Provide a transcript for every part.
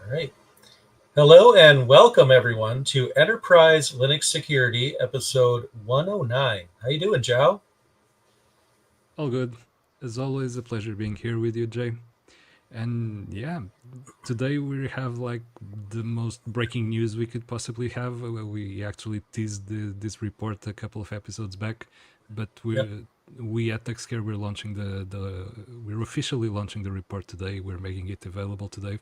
All right. Hello and welcome everyone to Enterprise Linux Security episode 109. How you doing, Joao? All good. As always, a pleasure being here with you, Jay. And yeah, today we have like the most breaking news we could possibly have. We actually teased this report a couple of episodes back, but Yep. we at TuxCare we're officially launching the report today. We're making it available today.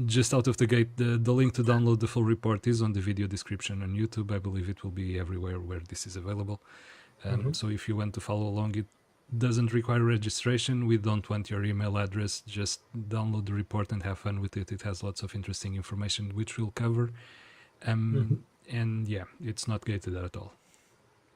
Just out of the gate, the link to download the full report is on the video description on YouTube. I believe it will be everywhere where this is available. hmm So if you want to follow along, it doesn't require registration. We don't want your email address. Just download the report and have fun with it. It has lots of interesting information which we'll cover. hmm And yeah, it's not gated at all.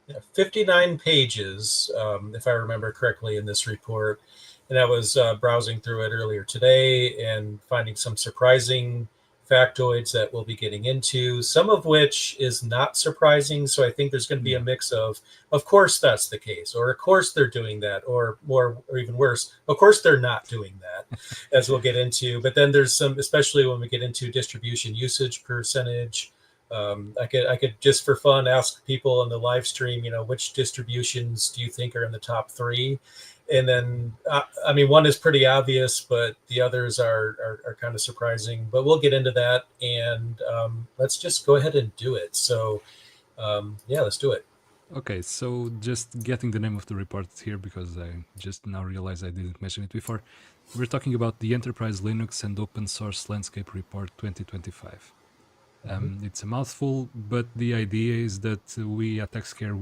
Yeah, 59 pages, if I remember correctly, in this report. And I was browsing through it earlier today and finding some surprising factoids that we'll be getting into, some of which is not surprising. So I think there's going to be a Yeah. mix of course that's the case, or of course they're doing that, or more, or even worse, of course they're not doing that, as we'll get into. But then there's some, especially when we get into distribution usage percentage. I could just for fun ask people in the live stream, which distributions do you think are in the top three? And then, I mean, one is pretty obvious, but the others are kind of surprising. But we'll get into that, and let's just go ahead and do it. So, yeah, let's do it. Okay, so just getting the name of the report here because I just now realized I didn't mention it before. We're talking about the Enterprise Linux and Open Source Landscape Report 2025. Mhm. It's a mouthful, but the idea is that we at TuxCare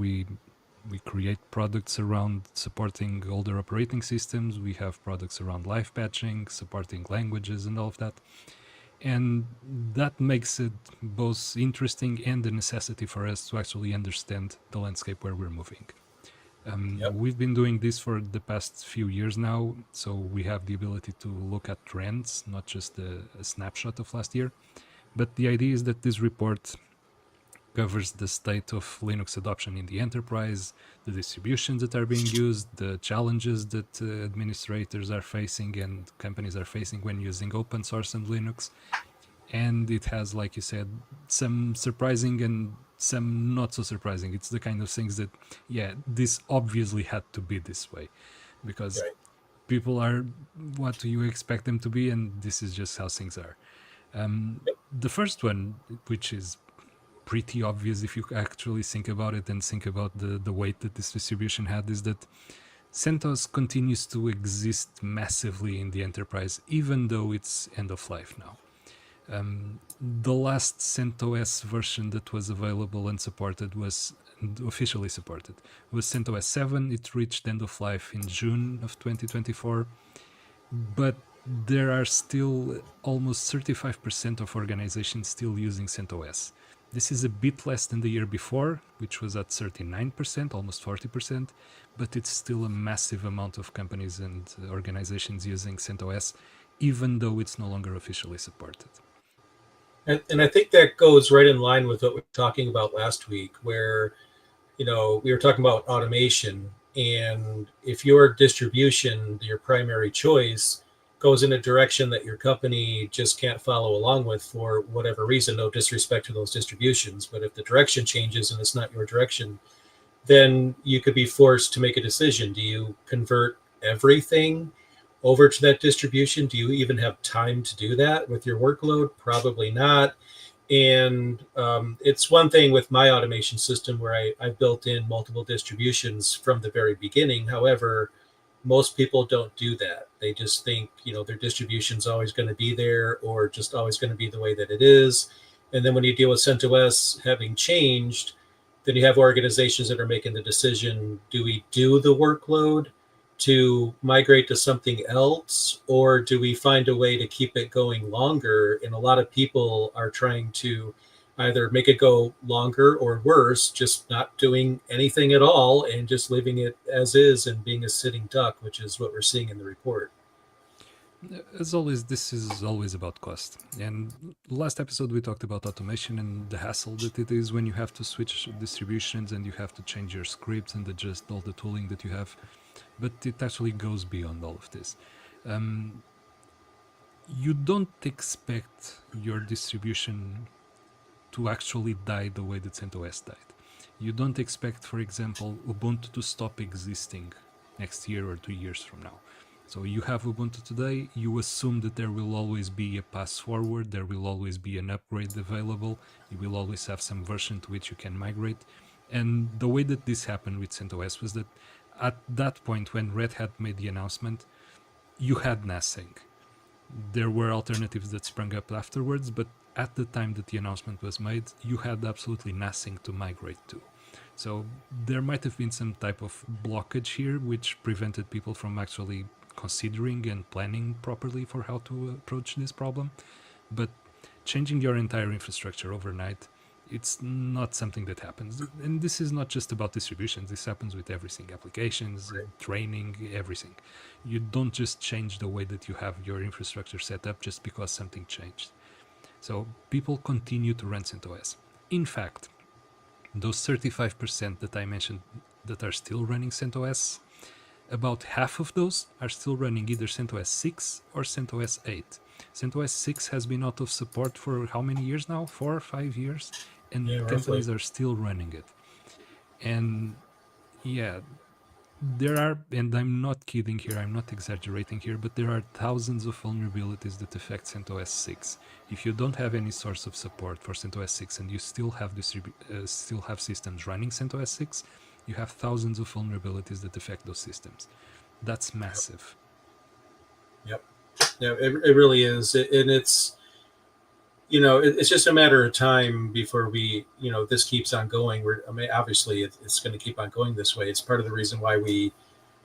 we create products around supporting older operating systems. We have products around live patching, supporting languages, and all of that. And that makes it both interesting and a necessity for us to actually understand the landscape where we're moving. Yep. We've been doing this for the past few years now, so we have the ability to look at trends, not just a snapshot of last year. But the idea is that this report covers the state of Linux adoption in the enterprise, the distributions that are being used, the challenges that administrators are facing and companies are facing when using open source and Linux. And it has, like you said, some surprising and some not so surprising. It's the kind of things that, yeah, this obviously had to be this way because Right. people are what do you expect them to be, and this is just how things are. Yep. The first one, which is pretty obvious if you actually think about it and think about the weight that this distribution had, is that CentOS continues to exist massively in the enterprise, even though it's end of life now. The last CentOS version that was available and supported was officially supported was CentOS 7. It reached end of life in June of 2024, but there are still almost 35% of organizations still using CentOS. This is a bit less than the year before, which was at 39%, almost 40%, but it's still a massive amount of companies and organizations using CentOS, even though it's no longer officially supported. And I think that goes right in line with what we were talking about last week, where we were talking about automation. And if your distribution, your primary choice, goes in a direction that your company just can't follow along with for whatever reason, no disrespect to those distributions, but if the direction changes and it's not your direction, then you could be forced to make a decision. Do you convert everything over to that distribution? Do you even have time to do that with your workload? Probably not. And it's one thing with my automation system where I've built in multiple distributions from the very beginning. However, most people don't do that. They just think, their distribution's always going to be there or just always going to be the way that it is. And then when you deal with CentOS having changed, then you have organizations that are making the decision, do we do the workload to migrate to something else, or do we find a way to keep it going longer? And a lot of people are trying to either make it go longer or worse, just not doing anything at all and just leaving it as is and being a sitting duck, which is what we're seeing in the report. As always, this is always about cost. And last episode, we talked about automation and the hassle that it is when you have to switch distributions and you have to change your scripts and adjust all the tooling that you have. But it actually goes beyond all of this. Um, you don't expect your distribution to actually die the way that CentOS died. You don't expect, for example, Ubuntu to stop existing next year or 2 years from now. So you have Ubuntu today, you assume that there will always be a pass forward, there will always be an upgrade available, you will always have some version to which you can migrate. And the way that this happened with CentOS was that at that point when Red Hat made the announcement, you had nothing. There were alternatives that sprung up afterwards, but at the time that the announcement was made, you had absolutely nothing to migrate to. So there might have been some type of blockage here, which prevented people from actually considering and planning properly for how to approach this problem. But changing your entire infrastructure overnight, it's not something that happens. And this is not just about distributions. This happens with everything, applications, training, everything. You don't just change the way that you have your infrastructure set up just because something changed. So people continue to run CentOS. In fact, those 35% that I mentioned that are still running CentOS, about half of those are still running either CentOS 6 or CentOS 8. CentOS 6 has been out of support for how many years now? 4 or 5 years? And companies are still running it. And yeah, there are, and I'm not kidding here, I'm not exaggerating here, but there are thousands of vulnerabilities that affect CentOS 6. If you don't have any source of support for CentOS 6 and you still have systems running CentOS 6, you have thousands of vulnerabilities that affect those systems. That's massive. Yep. Yeah, it really is. And it's, it's just a matter of time before this keeps on going. Obviously it's going to keep on going this way. It's part of the reason why we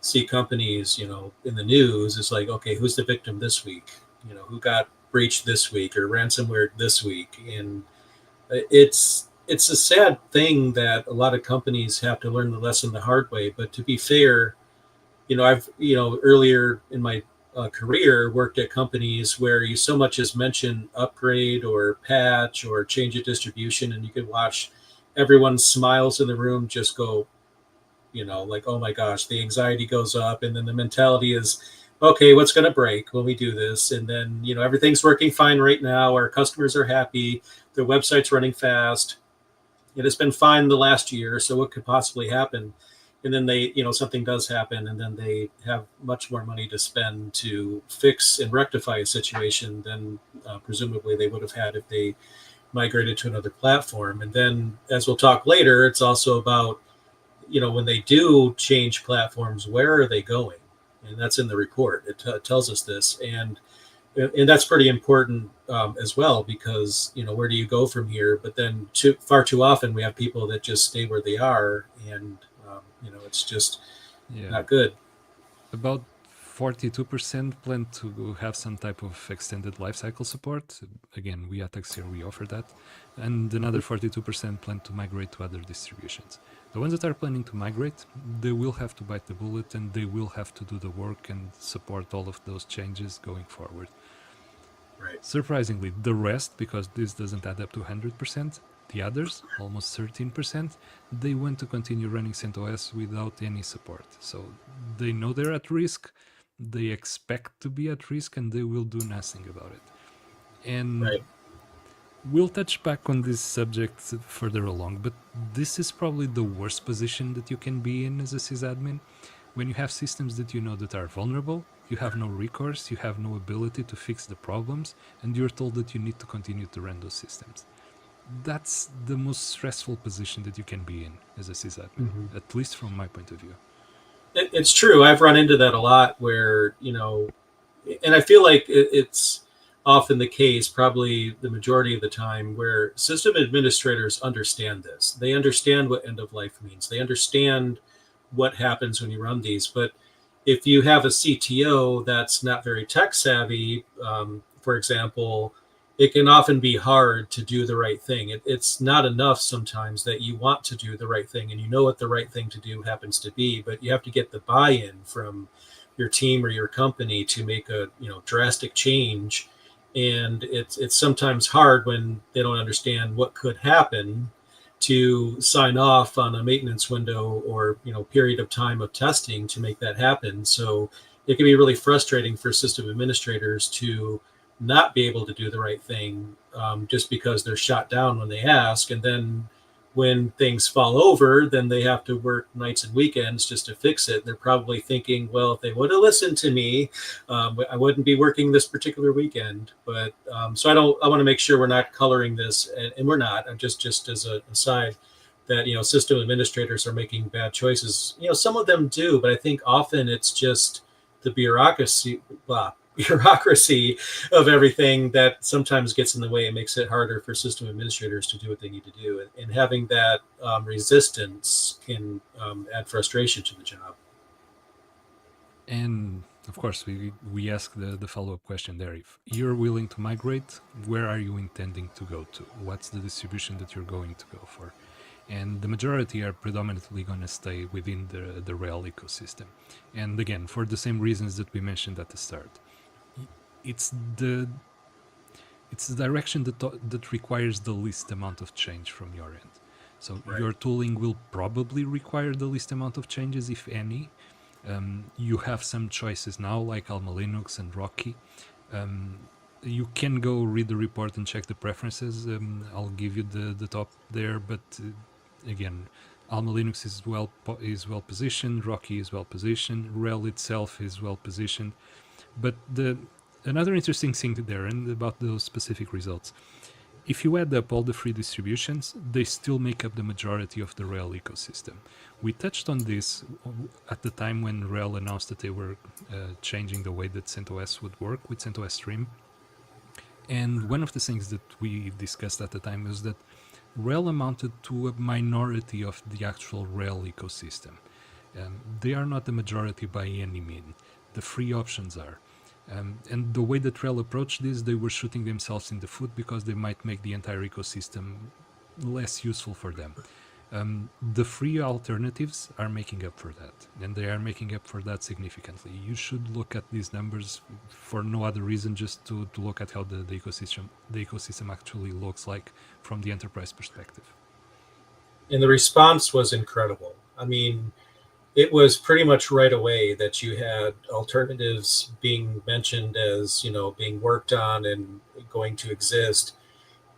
see companies, in the news. It's like, okay, who's the victim this week? Who got breached this week or ransomware this week? And it's a sad thing that a lot of companies have to learn the lesson the hard way. But to be fair, I've, earlier in my career worked at companies where you so much as mention upgrade or patch or change of distribution, and you could watch everyone's smiles in the room just go, like, oh my gosh, the anxiety goes up. And then the mentality is, okay, what's going to break when we do this? And then, everything's working fine right now. Our customers are happy. Their website's running fast. It has been fine the last year. So what could possibly happen? And then they, something does happen, and then they have much more money to spend to fix and rectify a situation than presumably they would have had if they migrated to another platform. And then, as we'll talk later, it's also about, when they do change platforms, where are they going? And that's in the report. It tells us this, and that's pretty important as well, because where do you go from here? But then far too often we have people that just stay where they are, and it's just not good. About 42% plan to have some type of extended lifecycle support. Again, we at TuxCare, we offer that. And another 42% plan to migrate to other distributions. The ones that are planning to migrate, they will have to bite the bullet, and they will have to do the work and support all of those changes going forward. Right. Surprisingly, the rest, because this doesn't add up to 100%, the others, almost 13%, they want to continue running CentOS without any support. So they know they're at risk, they expect to be at risk, and they will do nothing about it. And we'll touch back on this subject further along, but this is probably the worst position that you can be in as a sysadmin. When you have systems that you know that are vulnerable, you have no recourse, you have no ability to fix the problems, and you're told that you need to continue to run those systems. That's the most stressful position that you can be in as a sysadmin, at least from my point of view. It's true. I've run into that a lot where, and I feel like it's often the case, probably the majority of the time, where system administrators understand this. They understand what end of life means. They understand what happens when you run these. But if you have a CTO that's not very tech savvy, for example, it can often be hard to do the right thing. It's not enough sometimes that you want to do the right thing and you know what the right thing to do happens to be, but you have to get the buy-in from your team or your company to make a drastic change. And it's sometimes hard when they don't understand what could happen to sign off on a maintenance window or period of time of testing to make that happen. So it can be really frustrating for system administrators to not be able to do the right thing just because they're shot down when they ask. And then when things fall over, then they have to work nights and weekends just to fix it. They're probably thinking, well, if they would have listened to me, I wouldn't be working this particular weekend. But so I want to make sure we're not coloring this, and we're not. I'm just as an aside that system administrators are making bad choices. Some of them do, but I think often it's just the bureaucracy of everything that sometimes gets in the way and makes it harder for system administrators to do what they need to do. And having that resistance can add frustration to the job. And of course, we ask the follow-up question there. If you're willing to migrate, where are you intending to go to? What's the distribution that you're going to go for? And the majority are predominantly going to stay within the RHEL ecosystem. And again, for the same reasons that we mentioned at the start. It's the direction that requires the least amount of change from your end. So Right. your tooling will probably require the least amount of changes, if any. You have some choices now, like Alma Linux and Rocky. You can go read the report and check the preferences. I'll give you the top there, but again, Alma Linux is well positioned. Rocky is well positioned. RHEL itself is well positioned. But another interesting thing there, and about those specific results, if you add up all the free distributions, they still make up the majority of the RHEL ecosystem. We touched on this at the time when RHEL announced that they were changing the way that CentOS would work with CentOS Stream. And one of the things that we discussed at the time was that RHEL amounted to a minority of the actual RHEL ecosystem. They are not the majority by any means. The free options are. And the way that RHEL approached this, they were shooting themselves in the foot because they might make the entire ecosystem less useful for them. The free alternatives are making up for that, and they are making up for that significantly. You should look at these numbers for no other reason, just to look at how the ecosystem actually looks like from the enterprise perspective. And the response was incredible. I mean, it was pretty much right away that you had alternatives being mentioned as being worked on and going to exist.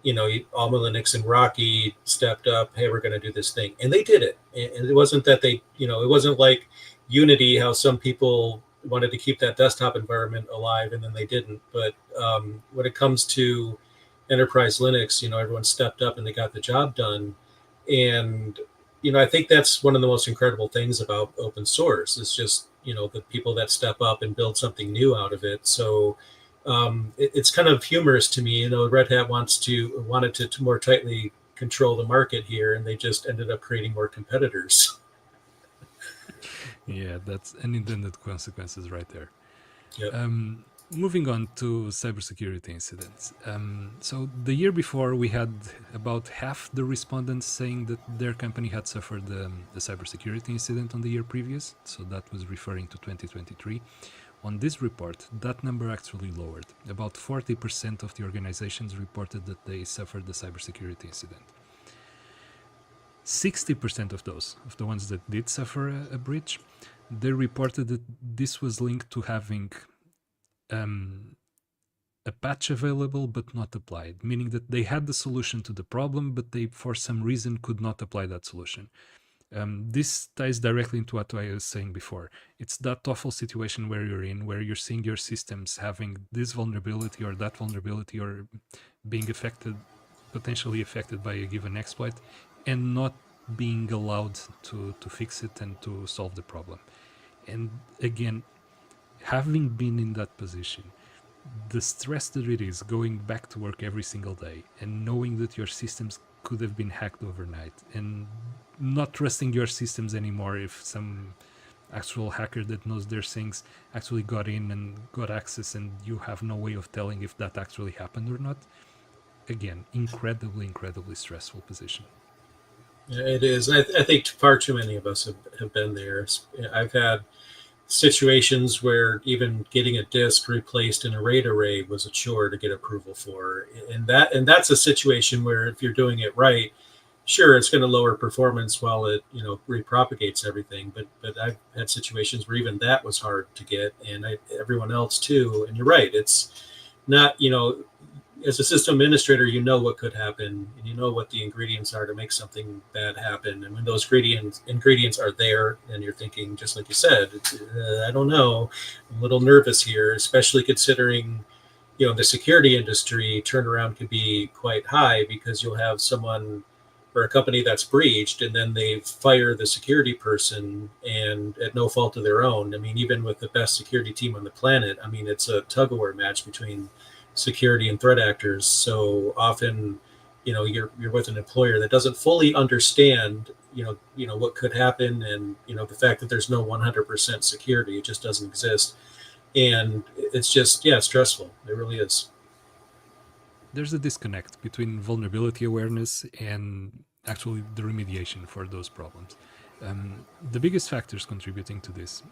Alma Linux and Rocky stepped up. Hey, we're going to do this thing, and they did it. And it wasn't that it wasn't like Unity, how some people wanted to keep that desktop environment alive and then they didn't. But when it comes to enterprise Linux, everyone stepped up and they got the job done. And I think that's one of the most incredible things about open source is just the people that step up and build something new out of it. So it's kind of humorous to me. Red Hat wanted to more tightly control the market here, and they just ended up creating more competitors. Yeah, that's unintended consequences right there. Yep. Moving on to cybersecurity incidents. So the year before, we had about half the respondents saying that their company had suffered the cybersecurity incident on the year previous. So that was referring to 2023. On this report, that number actually lowered. About 40% of the organizations reported that they suffered the cybersecurity incident. 60% of the ones that did suffer a breach, they reported that this was linked to having a patch available but not applied, meaning that they had the solution to the problem, but they, for some reason, could not apply that solution. This ties directly into what I was saying before. It's that awful situation where you're seeing your systems having this vulnerability or that vulnerability, or being potentially affected by a given exploit, and not being allowed to fix it and to solve the problem. And again, having been in that position, the stress that it is going back to work every single day and knowing that your systems could have been hacked overnight, and not trusting your systems anymore if some actual hacker that knows their things actually got in and got access, and you have no way of telling if that actually happened or not. Again, incredibly stressful position. It is. I think far too many of us have been there. I've had situations where even getting a disk replaced in a RAID array was a chore to get approval for, and that's a situation where if you're doing it right, sure, it's going to lower performance while it repropagates everything. But I've had situations where even that was hard to get, and everyone else too. And you're right, it's not, as a system administrator, you know what could happen, and you know what the ingredients are to make something bad happen. And when those ingredients are there, and you're thinking, just like you said, I don't know, I'm a little nervous here, especially considering, the security industry turnaround can be quite high, because you'll have someone or a company that's breached, and then they fire the security person, and at no fault of their own. I mean, even with the best security team on the planet, I mean, it's a tug of war match between security and threat actors. So often, you're with an employer that doesn't fully understand, what could happen, and the fact that there's no 100% security, it just doesn't exist, and it's just, yeah, stressful. It really is. There's a disconnect between vulnerability awareness and actually the remediation for those problems. The biggest factors contributing to this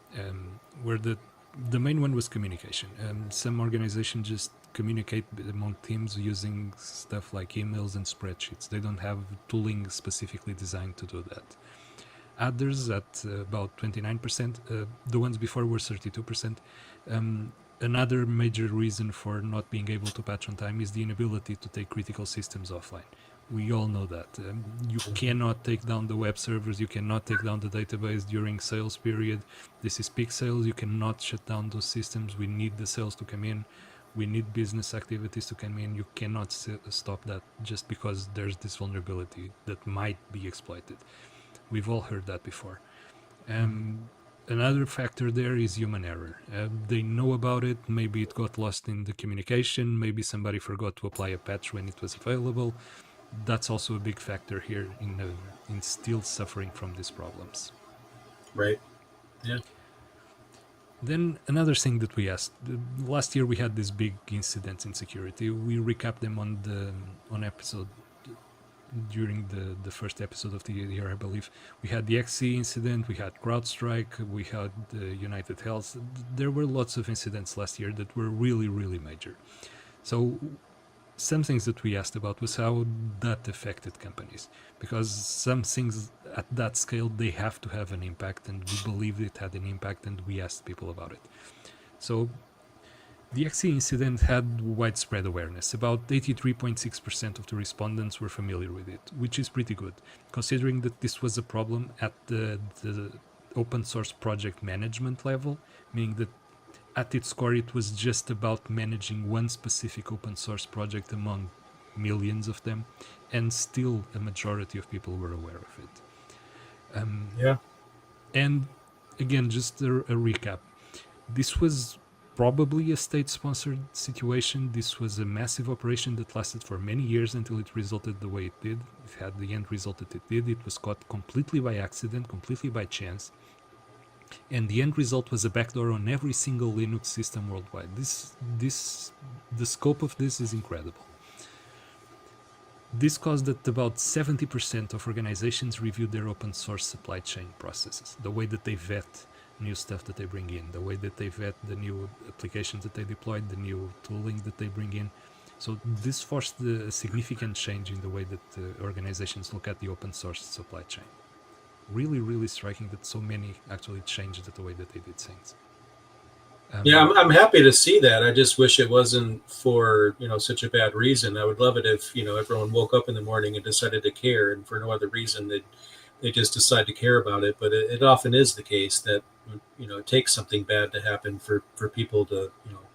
were the main one was communication. Some organizations just communicate among teams using stuff like emails and spreadsheets. They don't have tooling specifically designed to do that. Others at about 29%, the ones before were 32%. Another major reason for not being able to patch on time is the inability to take critical systems offline. We all know that. You cannot take down the web servers, you cannot take down the database during sales period. This is peak sales, you cannot shut down those systems. We need the sales to come in. We need business activities to come in. You cannot stop that just because there's this vulnerability that might be exploited. We've all heard that before. Another factor there is human error. They know about it. Maybe it got lost in the communication. Maybe somebody forgot to apply a patch when it was available. That's also a big factor here in still suffering from these problems. Right. Yeah. Then another thing that we asked last year, we had these big incidents in security. We recapped them on episode during the first episode of the year, I believe. We had the XC incident, we had CrowdStrike, we had United Health. There were lots of incidents last year that were really, really major. So some things that we asked about was how that affected companies, because some things at that scale, they have to have an impact, and we believed it had an impact, and we asked people about it. So the XC incident had widespread awareness. About 83.6% of the respondents were familiar with it, which is pretty good, considering that this was a problem at the open source project management level, meaning that at its core it was just about managing one specific open source project among millions of them, and still a majority of people were aware of it. Yeah. And again, just a recap. This was probably a state-sponsored situation. This was a massive operation that lasted for many years until it resulted the way it did. It had the end result that it did. It was caught completely by accident, completely by chance. And the end result was a backdoor on every single Linux system worldwide. The scope of this is incredible. This caused that about 70% of organizations reviewed their open source supply chain processes, the way that they vet new stuff that they bring in, the way that they vet the new applications that they deployed, the new tooling that they bring in. So this forced a significant change in the way that organizations look at the open source supply chain. Really, really striking that so many actually changed the way that they did things. Yeah, I'm happy to see that. I just wish it wasn't for, such a bad reason. I would love it if, everyone woke up in the morning and decided to care, and for no other reason they just decide to care about it. But it often is the case that, it takes something bad to happen for people to,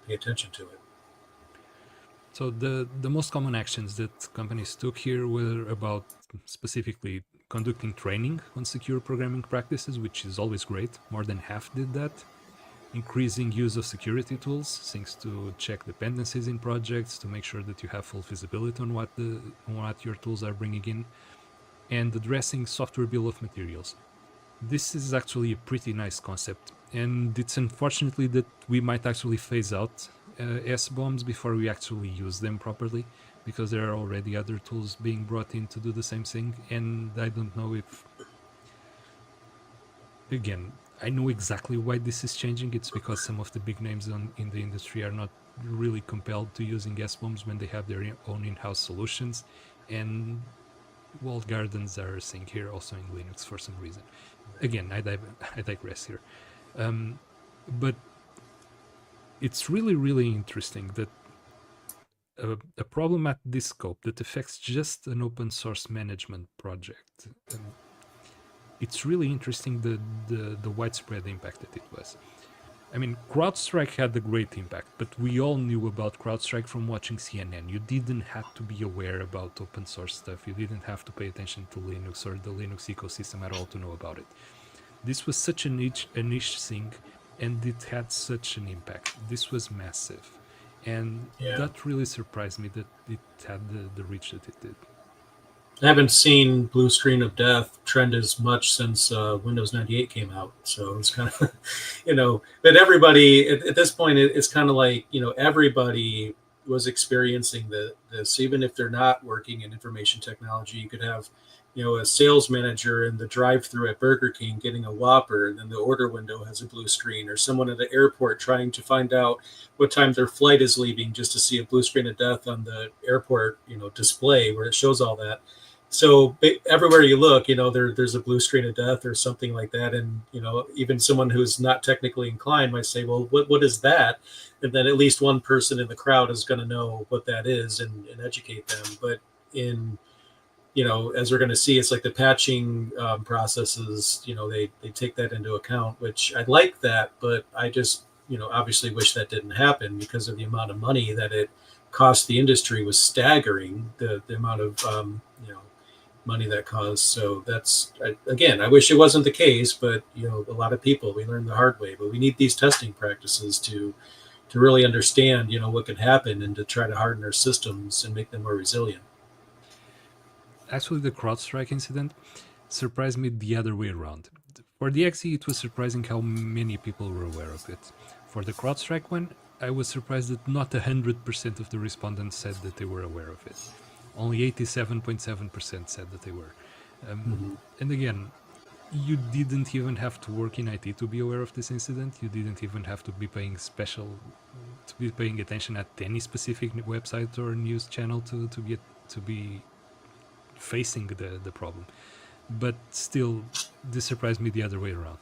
pay attention to it. So the most common actions that companies took here were about specifically conducting training on secure programming practices, which is always great. More than half did that. Increasing use of security tools, things to check dependencies in projects, to make sure that you have full visibility on what your tools are bringing in, and addressing software bill of materials. This is actually a pretty nice concept, and it's unfortunately that we might actually phase out S-bombs before we actually use them properly, because there are already other tools being brought in to do the same thing, and I don't know if... Again, I know exactly why this is changing. It's because some of the big names in the industry are not really compelled to using S-bombs when they have their own in-house solutions, and walled gardens are a thing here also in Linux for some reason. Again, I digress here. But it's really, really interesting that a problem at this scope that affects just an open source management project. It's really interesting the widespread impact that it was. I mean, CrowdStrike had a great impact, but we all knew about CrowdStrike from watching CNN. You didn't have to be aware about open source stuff. You didn't have to pay attention to Linux or the Linux ecosystem at all to know about it. This was such a niche thing, and it had such an impact. This was massive. And that really surprised me that it had the reach that it did. I haven't seen Blue Screen of Death trend as much since Windows 98 came out. So it's kind of, but everybody at this point, it's kind of like, everybody was experiencing this, even if they're not working in information technology. You could have, a sales manager in the drive-through at Burger King getting a Whopper, and then the order window has a blue screen, or someone at the airport trying to find out what time their flight is leaving just to see a blue screen of death on the airport, display where it shows all that. So everywhere you look, there's a blue screen of death or something like that. And, even someone who's not technically inclined might say, well, what is that? And then at least one person in the crowd is going to know what that is and educate them. But as we're going to see, it's like the patching processes, they take that into account, which I like that. But I just, obviously wish that didn't happen because of the amount of money that it cost the industry was staggering, the amount of, money that caused. So that's, again, I wish it wasn't the case, but a lot of people, we learn the hard way. But we need these testing practices to really understand what could happen and to try to harden our systems and make them more resilient. Actually, the CrowdStrike incident surprised me the other way around. For the XE, it was surprising how many people were aware of it. For the CrowdStrike one, I was surprised that not 100% of the respondents said that they were aware of it. Only 87.7% said that they were. And again, you didn't even have to work in IT to be aware of this incident. You didn't even have to be paying attention at any specific website or news channel to be facing the problem. But still, this surprised me the other way around.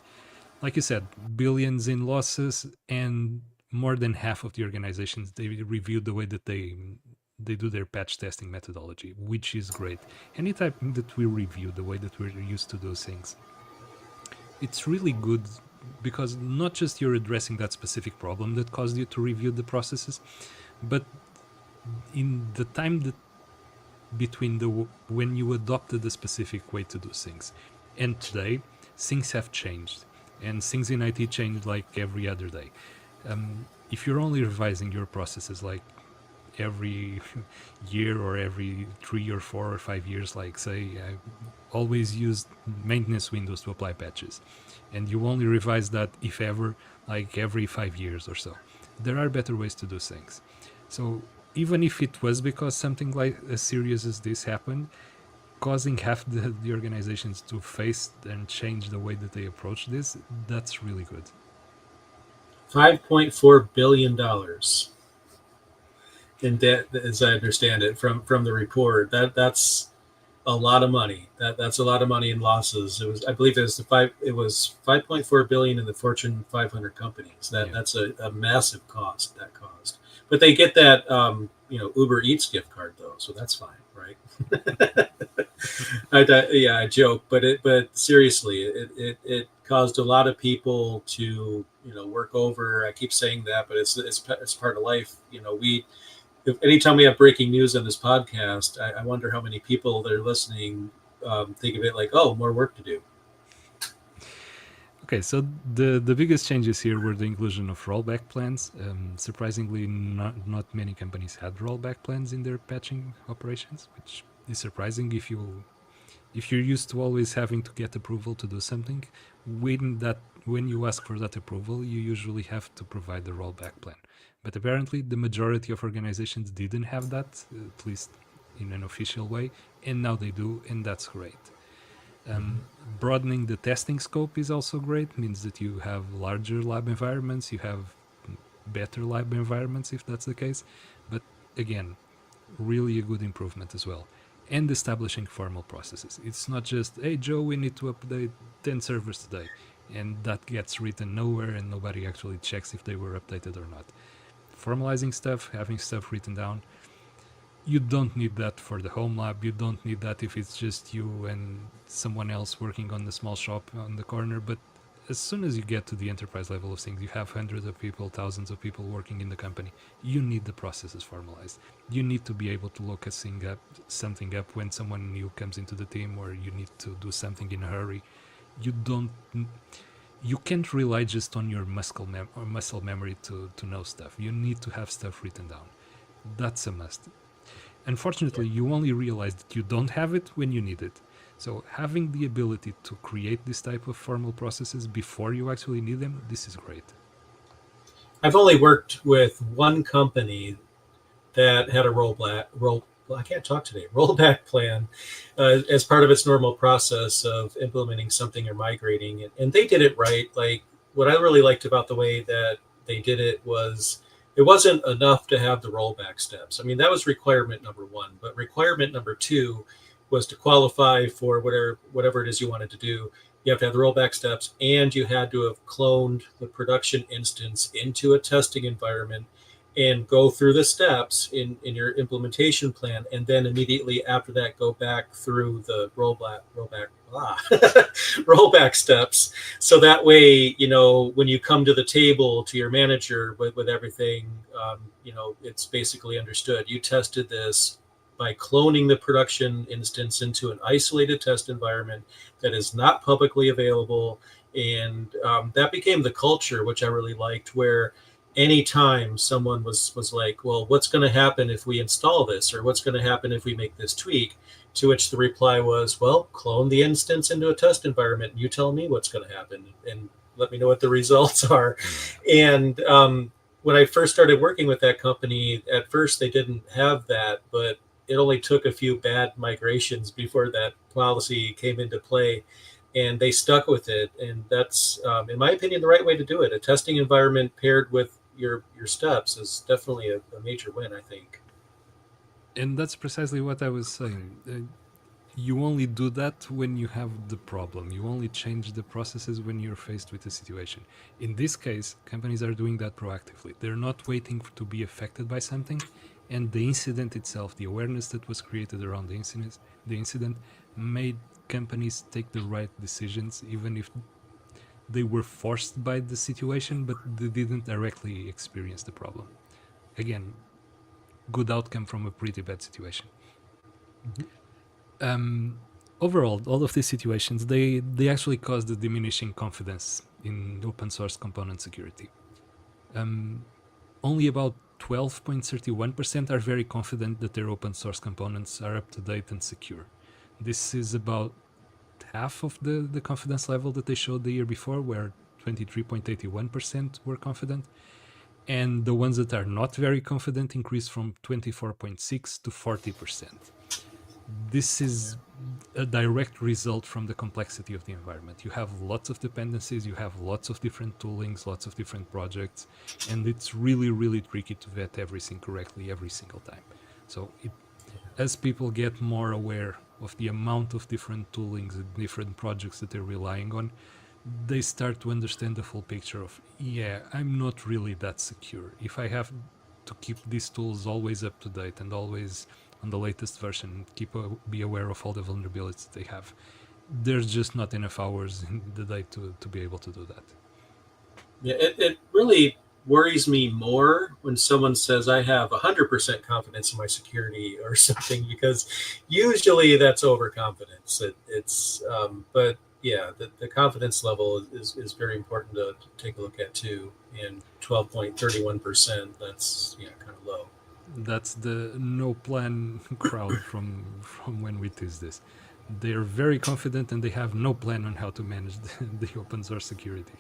Like you said, billions in losses, and more than half of the organizations, they reviewed the way that they do their patch testing methodology, which is great. Anytime that we review the way that we're used to do things, it's really good, because not just you're addressing that specific problem that caused you to review the processes, but in the time that between when you adopted a specific way to do things and today, things have changed, and things in IT change like every other day. If you're only revising your processes like every year or every 3 or 4 or 5 years, like say I always used maintenance windows to apply patches, and you only revise that if ever like every 5 years or so, there are better ways to do things. So even if it was because something like as serious as this happened, causing half the organizations to face and change the way that they approach this, that's really good. $5.4 billion in debt, as I understand it from the report. That's a lot of money. That's a lot of money in losses. I believe it was 5.4 billion in the Fortune 500 companies. That's a massive cost that caused. But they get that Uber Eats gift card though, so that's fine, right? I joke, but seriously, it caused a lot of people to work over. I keep saying that, but it's part of life. Anytime we have breaking news on this podcast, I wonder how many people that are listening think of it like, oh, more work to do. Okay, so the biggest changes here were the inclusion of rollback plans. Surprisingly, not many companies had rollback plans in their patching operations, which is surprising if you're used to always having to get approval to do something. When you ask for that approval, you usually have to provide the rollback plan. But apparently, the majority of organizations didn't have that, at least in an official way, and now they do, and that's great. Broadening the testing scope is also great. Means that you have larger lab environments, you have better lab environments if that's the case. But again, really a good improvement as well. And establishing formal processes. It's not just, hey Joe, we need to update 10 servers today, and that gets written nowhere and nobody actually checks if they were updated or not. Formalizing stuff, having stuff written down. You don't need that for the home lab. You don't need that if it's just you and someone else working on the small shop on the corner. But as soon as you get to the enterprise level of things, you have hundreds of people, thousands of people working in the company. You need the processes formalized. You need to be able to look something up when someone new comes into the team, or you need to do something in a hurry. You don't. You can't rely just on your muscle memory to know stuff. You need to have stuff written down. That's a must. Unfortunately, you only realize that you don't have it when you need it. So having the ability to create this type of formal processes before you actually need them, this is great. I've only worked with one company that had a I can't talk today, rollback plan as part of its normal process of implementing something or migrating. And they did it right. Like, what I really liked about the way that they did it was it wasn't enough to have the rollback steps. I mean, that was requirement number one, but requirement number two was to qualify for whatever it is you wanted to do. You have to have the rollback steps, and you had to have cloned the production instance into a testing environment and go through the steps in your implementation plan, and then immediately after that go back through the rollback steps. So that way, when you come to the table to your manager with everything, it's basically understood. You tested this by cloning the production instance into an isolated test environment that is not publicly available. And that became the culture, which I really liked, where anytime someone was like, well, what's going to happen if we install this, or what's going to happen if we make this tweak, to which the reply was, well, clone the instance into a test environment, and you tell me what's going to happen and let me know what the results are. And when I first started working with that company, at first they didn't have that, but it only took a few bad migrations before that policy came into play, and they stuck with it. And that's, in my opinion, the right way to do it. A testing environment paired with your steps is definitely a major win, I think. And that's precisely what I was saying. You only do that when you have the problem. You only change the processes when you're faced with a situation. In this case, companies are doing that proactively. They're not waiting to be affected by something, and the incident itself, the awareness that was created around the incident made companies take the right decisions, even if they were forced by the situation, but they didn't directly experience the problem. Again, good outcome from a pretty bad situation. Overall, all of these situations, they actually caused a diminishing confidence in open source component security. Only about 12.31% are very confident that their open source components are up to date and secure. This is about half of the confidence level that they showed the year before, where 23.81% were confident. And the ones that are not very confident increased from 24.6 to 40%. This is a direct result from the complexity of the environment. You have lots of dependencies, you have lots of different toolings, lots of different projects, and it's really, really tricky to vet everything correctly every single time. So as people get more aware of the amount of different toolings and different projects that they're relying on, they start to understand the full picture of, yeah, I'm not really that secure. If I have to keep these tools always up to date and always on the latest version, be aware of all the vulnerabilities they have, there's just not enough hours in the day to be able to do that. Yeah, it really worries me more when someone says I have 100% confidence in my security or something, because usually that's overconfidence. But yeah, the confidence level is very important to take a look at too. And 12.31%, that's kind of low. That's the no plan crowd from when we tease this. They're very confident and they have no plan on how to manage the open source security.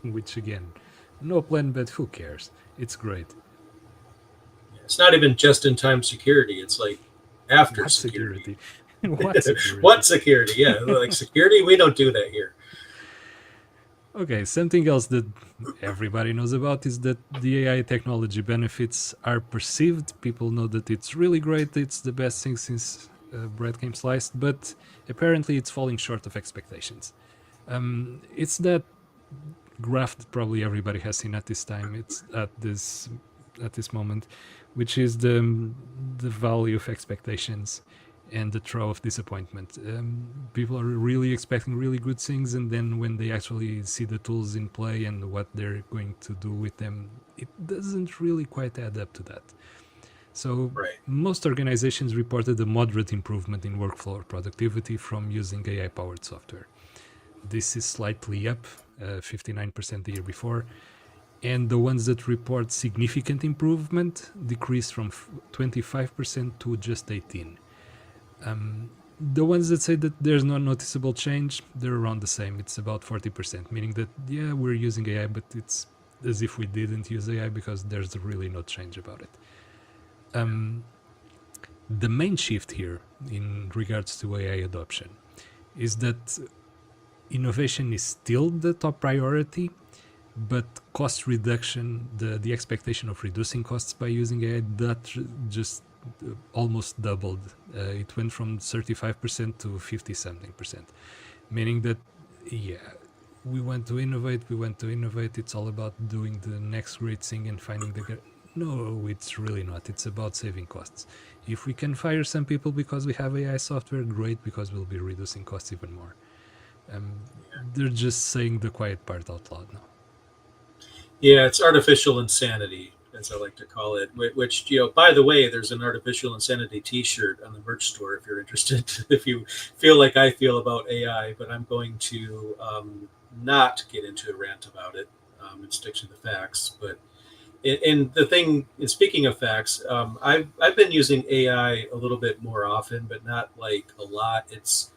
Which again, no plan, but who cares? It's great. It's not even just-in-time security. It's like after What security. What security? What security? Yeah, like security, we don't do that here. Okay, something else that everybody knows about is that the AI technology benefits are perceived. People know that it's really great, it's the best thing since bread came sliced, but apparently it's falling short of expectations. It's that graph that probably everybody has seen at this time. It's at this at this moment, which is the value of expectations and the throw of disappointment. People are really expecting really good things, and then when they actually see the tools in play and what they're going to do with them, it doesn't really quite add up to that. So Right. most organizations reported a moderate improvement in workflow productivity from using AI-powered software. This is slightly up, 59% the year before, and the ones that report significant improvement decreased from 25% to just 18%. The ones that say that there's no noticeable change, they're around the same. It's about 40%, meaning that, yeah, we're using AI, but it's as if we didn't use AI because there's really no change about it. The main shift here in regards to AI adoption is that innovation is still the top priority, but cost reduction, the expectation of reducing costs by using AI, that just almost doubled. It went from 35% to 50-something%, meaning that, yeah, we want to innovate. It's all about doing the next great thing and finding the... No, it's really not. It's about saving costs. If we can fire some people because we have AI software, great, because we'll be reducing costs even more. They're just saying the quiet part out loud now. Yeah, it's artificial insanity, as I like to call it. Which, by the way, there's an artificial insanity T-shirt on the merch store if you're interested. If you feel like I feel about AI, but I'm going to not get into a rant about it and stick to the facts. But and the thing, and speaking of facts, I've been using AI a little bit more often, but not like a lot. It's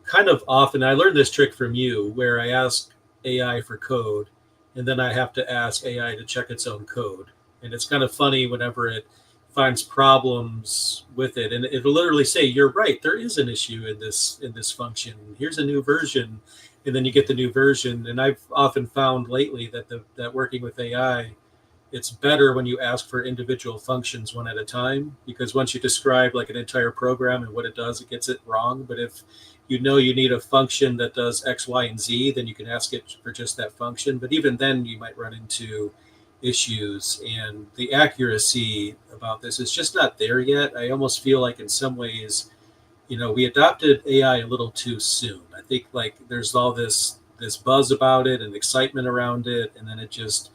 kind of often. I learned this trick from you, where I ask AI for code, and then I have to ask AI to check its own code. And it's kind of funny whenever it finds problems with it, and it'll literally say, "You're right. There is an issue in this function. Here's a new version." And then you get the new version. And I've often found lately that that working with AI, it's better when you ask for individual functions one at a time, because once you describe like an entire program and what it does, it gets it wrong. But if you know you need a function that does X, Y, and Z, then you can ask it for just that function. But even then, you might run into issues, and the accuracy about this is just not there yet. I almost feel like in some ways, we adopted AI a little too soon. I think like there's all this buzz about it and excitement around it, and then it just,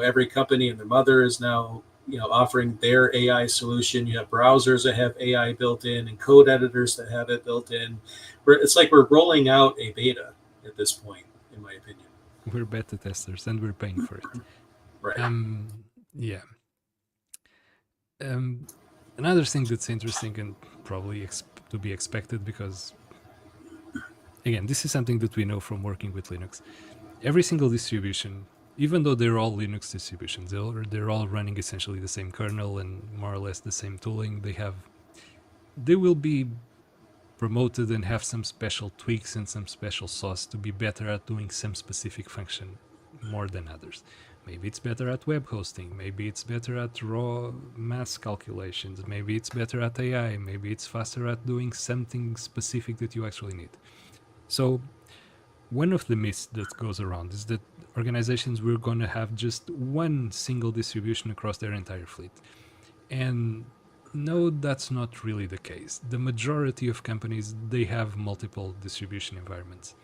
every company and their mother is now offering their AI solution. You have browsers that have AI built in and code editors that have it built in. It's like we're rolling out a beta at this point, in my opinion. We're beta testers and we're paying for it. Right. Yeah. Another thing that's interesting and probably to be expected, because again, this is something that we know from working with Linux. Every single distribution, even though they're all Linux distributions, they're all running essentially the same kernel and more or less the same tooling. They will be promoted and have some special tweaks and some special sauce to be better at doing some specific function more than others. Maybe it's better at web hosting, maybe it's better at raw mass calculations, maybe it's better at AI, maybe it's faster at doing something specific that you actually need. So one of the myths that goes around is that organizations were going to have just one single distribution across their entire fleet. And no, that's not really the case. The majority of companies, they have multiple distribution environments.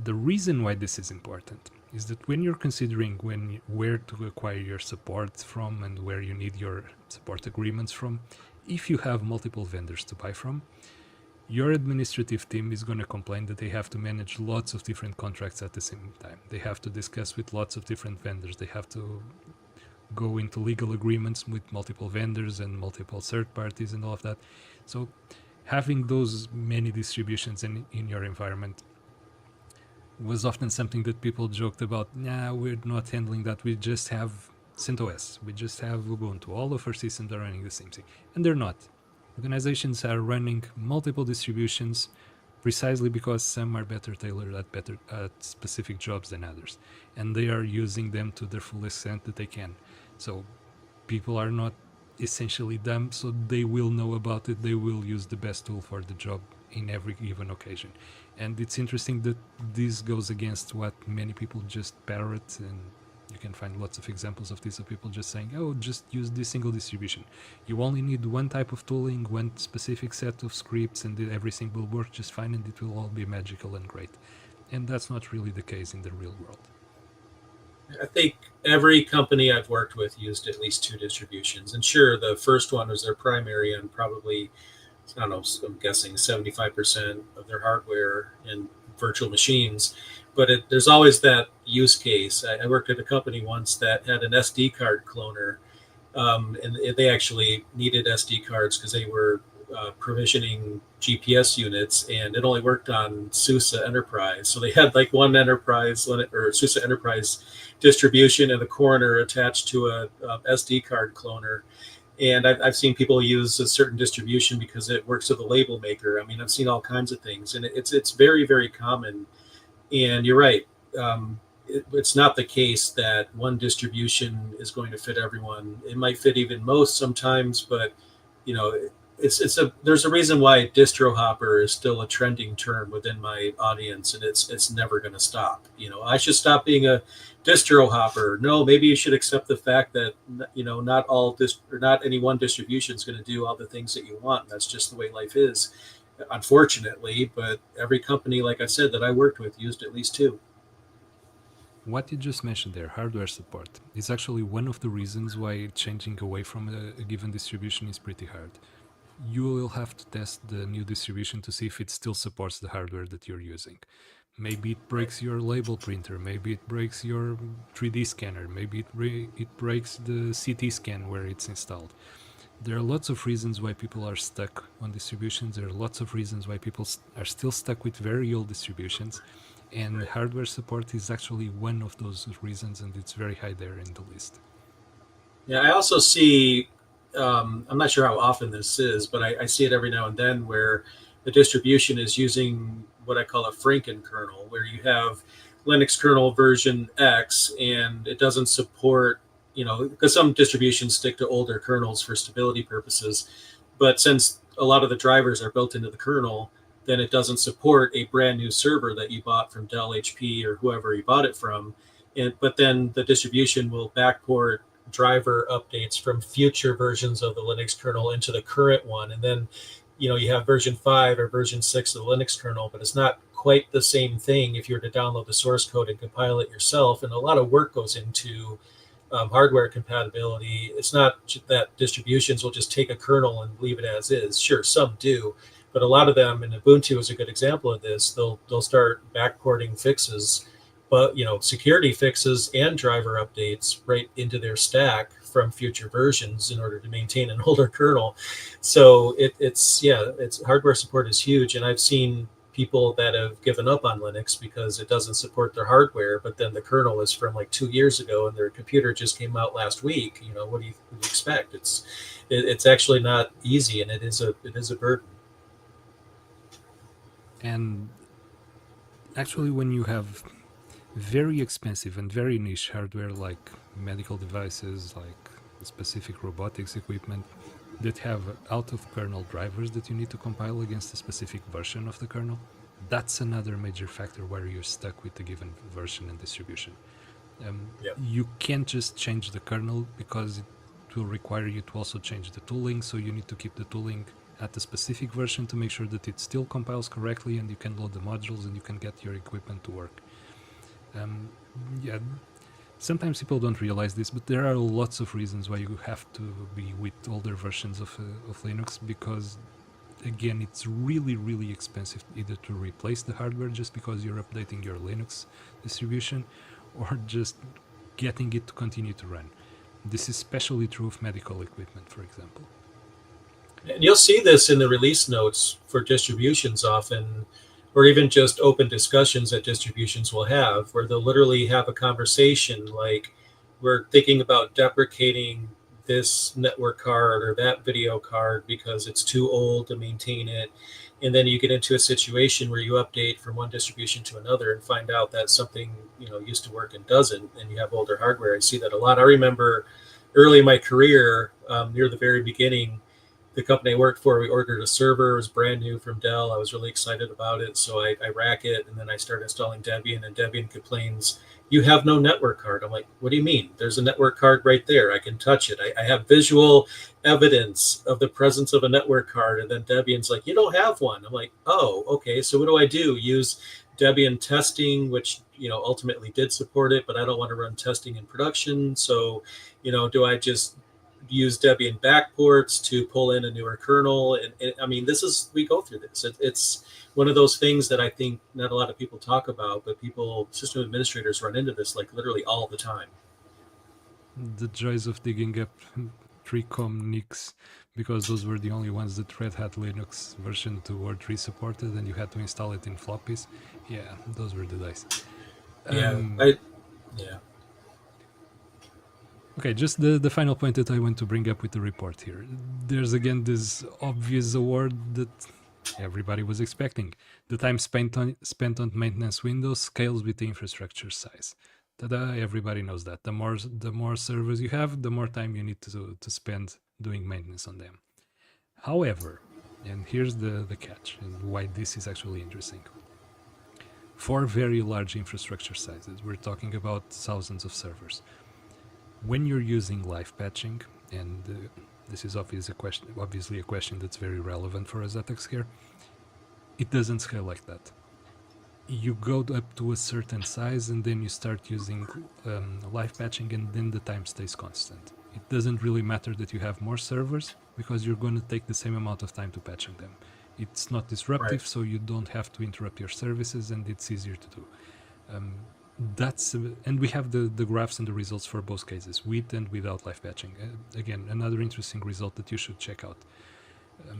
The reason why this is important is that when you're considering where to acquire your support from and where you need your support agreements from, if you have multiple vendors to buy from, your administrative team is going to complain that they have to manage lots of different contracts at the same time. They have to discuss with lots of different vendors. They have to go into legal agreements with multiple vendors and multiple third parties and all of that. So having those many distributions in your environment was often something that people joked about. Nah, we're not handling that. We just have CentOS. We just have Ubuntu. All of our systems are running the same thing. And they're not. Organizations are running multiple distributions precisely because some are better tailored at specific jobs than others. And they are using them to their full extent that they can. So people are not essentially dumb, so they will know about it. They will use the best tool for the job in every given occasion. And it's interesting that this goes against what many people just parrot, and you You can find lots of examples of this, of people just saying, oh, just use this single distribution. You only need one type of tooling, one specific set of scripts, and everything will work just fine, and it will all be magical and great. And that's not really the case in the real world. I think every company I've worked with used at least 2 distributions. And sure, the first one was their primary and probably, I don't know, I'm guessing 75% of their hardware and virtual machines. But there's always that use case. I worked at a company once that had an SD card cloner, and they actually needed SD cards because they were provisioning GPS units, and it only worked on SUSE Enterprise. So they had like one enterprise or SUSE Enterprise distribution and a corner attached to a SD card cloner. And I've seen people use a certain distribution because it works with a label maker. I mean, I've seen all kinds of things, and it's very, very common. And you're right. It's not the case that one distribution is going to fit everyone. It might fit even most sometimes, but you know, there's a reason why distro hopper is still a trending term within my audience, and it's never going to stop. I should stop being a distro hopper. No, maybe you should accept the fact that not any one distribution is going to do all the things that you want. That's just the way life is, unfortunately. But every company, like I said, that I worked with used at least 2. What you just mentioned there, hardware support, is actually one of the reasons why changing away from a given distribution is pretty hard. You will have to test the new distribution to see if it still supports the hardware that you're using. Maybe it breaks your label printer, maybe it breaks your 3D scanner, maybe it breaks the CT scan where it's installed. There are lots of reasons why people are stuck on distributions. There are lots of reasons why people are still stuck with very old distributions. And hardware support is actually one of those reasons, and it's very high there in the list. Yeah, I also see, I'm not sure how often this is, but I see it every now and then where the distribution is using what I call a Franken kernel, where you have Linux kernel version X and it doesn't support, because some distributions stick to older kernels for stability purposes. But since a lot of the drivers are built into the kernel, then it doesn't support a brand new server that you bought from Dell, HP, or whoever you bought it from. But then the distribution will backport driver updates from future versions of the Linux kernel into the current one. And then, you have version 5 or version 6 of the Linux kernel, but it's not quite the same thing if you were to download the source code and compile it yourself. And a lot of work goes into hardware compatibility. It's not that distributions will just take a kernel and leave it as is. Sure, some do. But a lot of them, and Ubuntu is a good example of this, they'll start backporting fixes, but security fixes and driver updates right into their stack from future versions in order to maintain an older kernel. So it's hardware support is huge, and I've seen people that have given up on Linux because it doesn't support their hardware, but then the kernel is from like 2 years ago and their computer just came out last week. What do you expect? It's actually not easy, and it is a burden. And actually, when you have very expensive and very niche hardware like medical devices, like specific robotics equipment that have out of kernel drivers that you need to compile against a specific version of the kernel, that's another major factor where you're stuck with the given version and distribution. You can't just change the kernel because it will require you to also change the tooling, so you need to keep the tooling at a specific version to make sure that it still compiles correctly and you can load the modules and you can get your equipment to work. Sometimes people don't realize this, but there are lots of reasons why you have to be with older versions of Linux, because again, it's really, really expensive either to replace the hardware just because you're updating your Linux distribution, or just getting it to continue to run. This is especially true of medical equipment, for example. And you'll see this in the release notes for distributions often, or even just open discussions that distributions will have, where they'll literally have a conversation like, we're thinking about deprecating this network card or that video card because it's too old to maintain it. And then you get into a situation where you update from one distribution to another and find out that something used to work and doesn't, and you have older hardware. I see that a lot. I remember early in my career, near the very beginning, the company I worked for, we ordered a server. It was brand new from Dell. I was really excited about it. So I rack it, and then I start installing Debian, and Debian complains, you have no network card. I'm like, what do you mean? There's a network card right there. I can touch it. I have visual evidence of the presence of a network card. And then Debian's like, you don't have one. I'm like, oh, okay. So what do I do? Use Debian testing, which, ultimately did support it, but I don't want to run testing in production. So, do I just use Debian backports to pull in a newer kernel? And I mean, we go through this. It's one of those things that I think not a lot of people talk about, but system administrators run into this like literally all the time. The joys of digging up 3.com nicks, because those were the only ones that Red Hat Linux version 2 or 3 supported, and you had to install it in floppies. Yeah, those were the days. Yeah. Okay, just the final point that I want to bring up with the report here. There's again this obvious award that everybody was expecting. The time spent on maintenance Windows scales with the infrastructure size. Ta-da, everybody knows that. The more servers you have, the more time you need to spend doing maintenance on them. However, and here's the catch, and why this is actually interesting. For very large infrastructure sizes, we're talking about thousands of servers. When you're using live patching, and this is obviously a question that's very relevant for us at TuxCare, it doesn't scale like that. You go up to a certain size and then you start using live patching, and then the time stays constant. It doesn't really matter that you have more servers, because you're going to take the same amount of time to patching them. It's not disruptive, Right. so you don't have to interrupt your services, and it's easier to do. And we have the graphs and the results for both cases, with and without live patching. Again, another interesting result that you should check out.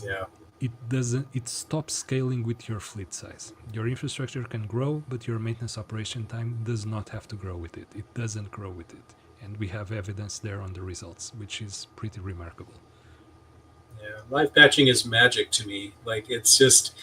Yeah. It stops scaling with your fleet size. Your infrastructure can grow, but your maintenance operation time does not have to grow with it. It doesn't grow with it. And we have evidence there on the results, which is pretty remarkable. Yeah, live patching is magic to me. Like, it's just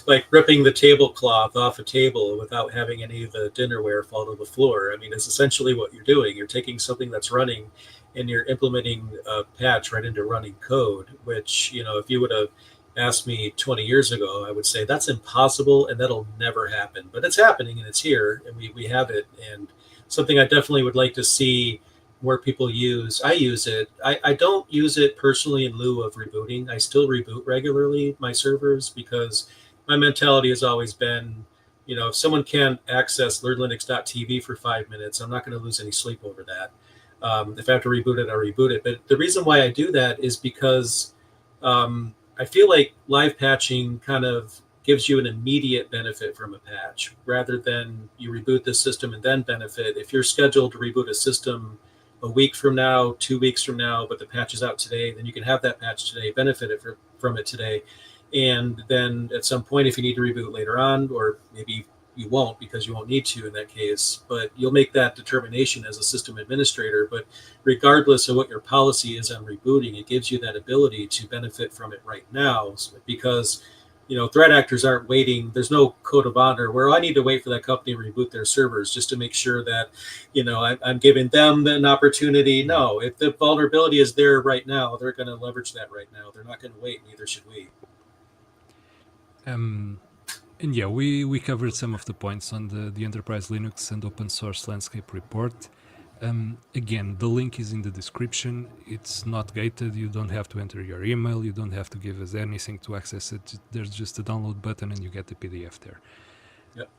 like ripping the tablecloth off a table without having any of the dinnerware fall to the floor. I mean, it's essentially what you're doing. You're taking something that's running and you're implementing a patch right into running code, which, if you would have asked me 20 years ago, I would say that's impossible and that'll never happen. But it's happening and it's here, and we have it. And something I definitely would like to see where people use. I use it. I don't use it personally in lieu of rebooting. I still reboot regularly my servers, because my mentality has always been, if someone can't access learnlinux.tv for 5 minutes, I'm not going to lose any sleep over that. If I have to reboot it, I reboot it. But the reason why I do that is because I feel like live patching kind of gives you an immediate benefit from a patch, rather than you reboot the system and then benefit. If you're scheduled to reboot a system a week from now, 2 weeks from now, but the patch is out today, then you can have that patch today, benefit from it today. And then at some point, if you need to reboot later on, or maybe you won't because you won't need to in that case, but you'll make that determination as a system administrator. But regardless of what your policy is on rebooting, it gives you that ability to benefit from it right now, because threat actors aren't waiting. There's no code of honor where I need to wait for that company to reboot their servers just to make sure that, I'm giving them an opportunity. No, if the vulnerability is there right now, they're going to leverage that right now. They're not going to wait. Neither should we. And yeah, we covered some of the points on the Enterprise Linux and Open Source Landscape report. Again, the link is in the description. It's not gated. You don't have to enter your email. You don't have to give us anything to access it. There's just a download button and you get the PDF there. Yep.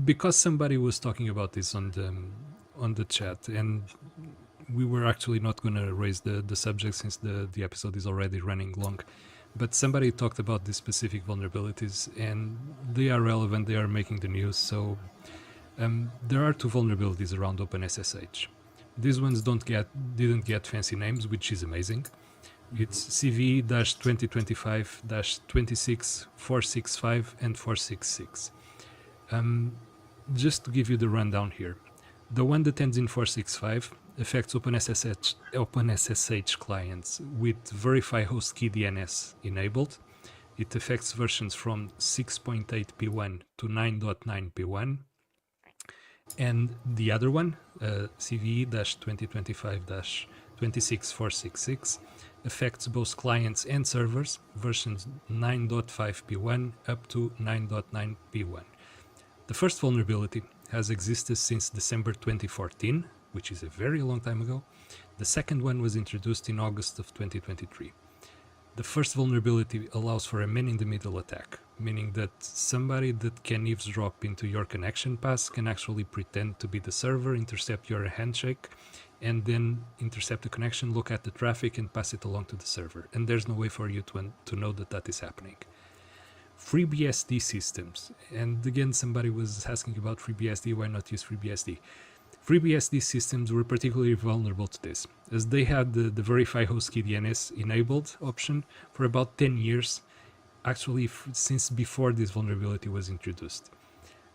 Because somebody was talking about this on the chat, and we were actually not going to raise the subject since the episode is already running long. But somebody talked about these specific vulnerabilities, and they are relevant. They are making the news. So there are two vulnerabilities around OpenSSH. These ones didn't get fancy names, which is amazing. It's CV-2025-26 465 and 466. Just to give you the rundown here, the one that ends in 465 affects OpenSSH clients with Verify Host Key DNS enabled. It affects versions from 6.8p1 to 9.9p1. And the other one, CVE-2025-26 26466 affects both clients and servers, versions 9.5p1 up to 9.9p1. The first vulnerability has existed since December 2014, which is a very long time ago. The second one was introduced in August of 2023. The first vulnerability allows for a man-in-the-middle attack, meaning that somebody that can eavesdrop into your connection paths can actually pretend to be the server, intercept your handshake, and then intercept the connection, look at the traffic, and pass it along to the server. And there's no way for you to know that that is happening. FreeBSD systems, and again somebody was asking about FreeBSD, why not use FreeBSD? FreeBSD systems were particularly vulnerable to this, as they had the verify host key DNS enabled option for about 10 years, actually since before this vulnerability was introduced.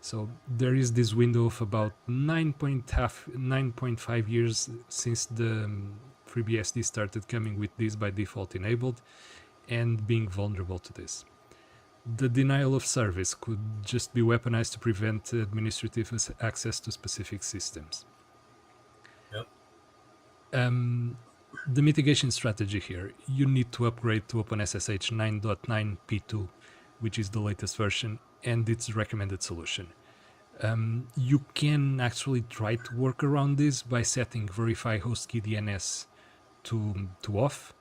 So there is this window of about 9.5 years since the FreeBSD started coming with this by default enabled and being vulnerable to this. The denial of service could just be weaponized to prevent administrative access to specific systems. Yep. The mitigation strategy here, you need to upgrade to OpenSSH 9.9p2, which is the latest version, and its recommended solution. You can actually try to work around this by setting verify host key DNS to off.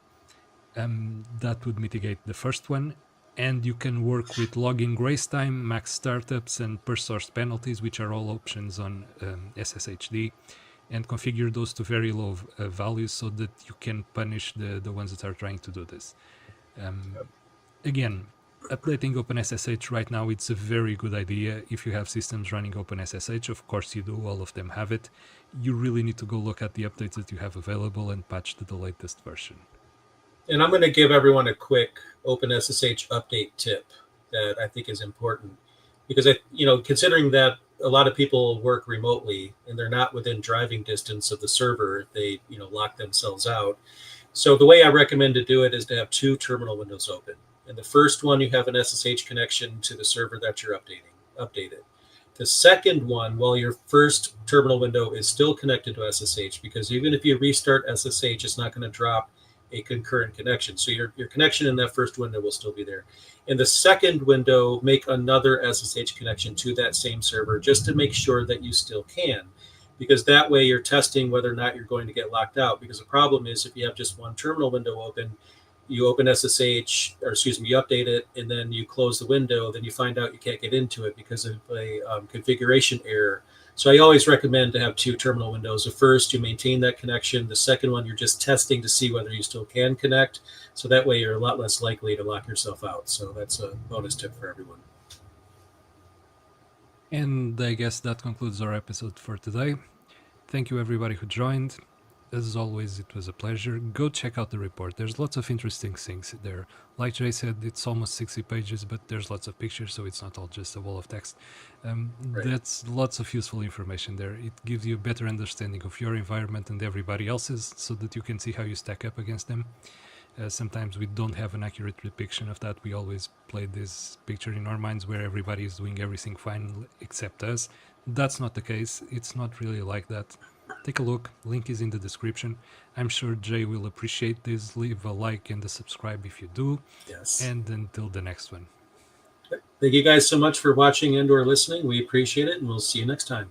That would mitigate the first one. And you can work with login grace time, max startups, and per source penalties, which are all options on SSHD, and configure those to very low values so that you can punish the ones that are trying to do this. Again, updating OpenSSH right now, it's a very good idea. If you have systems running OpenSSH, of course you do, all of them have it. You really need to go look at the updates that you have available and patch to the latest version. And I'm going to give everyone a quick OpenSSH update tip that I think is important, because considering that a lot of people work remotely and they're not within driving distance of the server, if they lock themselves out. So the way I recommend to do it is to have two terminal windows open. And the first one, you have an SSH connection to the server that you're updated. The second one, while your first terminal window is still connected to SSH, because even if you restart SSH, it's not going to drop a concurrent connection. So your connection in that first window will still be there. In the second window, make another SSH connection to that same server just to make sure that you still can, because that way you're testing whether or not you're going to get locked out. Because the problem is if you have just one terminal window open, you open SSH, you update it, and then you close the window, then you find out you can't get into it because of a configuration error. So I always recommend to have two terminal windows. The first, you maintain that connection. The second one, you're just testing to see whether you still can connect. So that way you're a lot less likely to lock yourself out. So that's a bonus tip for everyone. And I guess that concludes our episode for today. Thank you everybody who joined. As always, it was a pleasure. Go check out the report. There's lots of interesting things there. Like Jay said, it's almost 60 pages, but there's lots of pictures, so it's not all just a wall of text. Right. That's lots of useful information there. It gives you a better understanding of your environment and everybody else's, so that you can see how you stack up against them. Sometimes we don't have an accurate depiction of that. We always play this picture in our minds where everybody is doing everything fine except us. That's not the case. It's not really like that. Take a look. Link is in the description. I'm sure Jay will appreciate this. Leave a like and a subscribe if you do. Yes. And until the next one. Thank you guys so much for watching and or listening. We appreciate it, and we'll see you next time.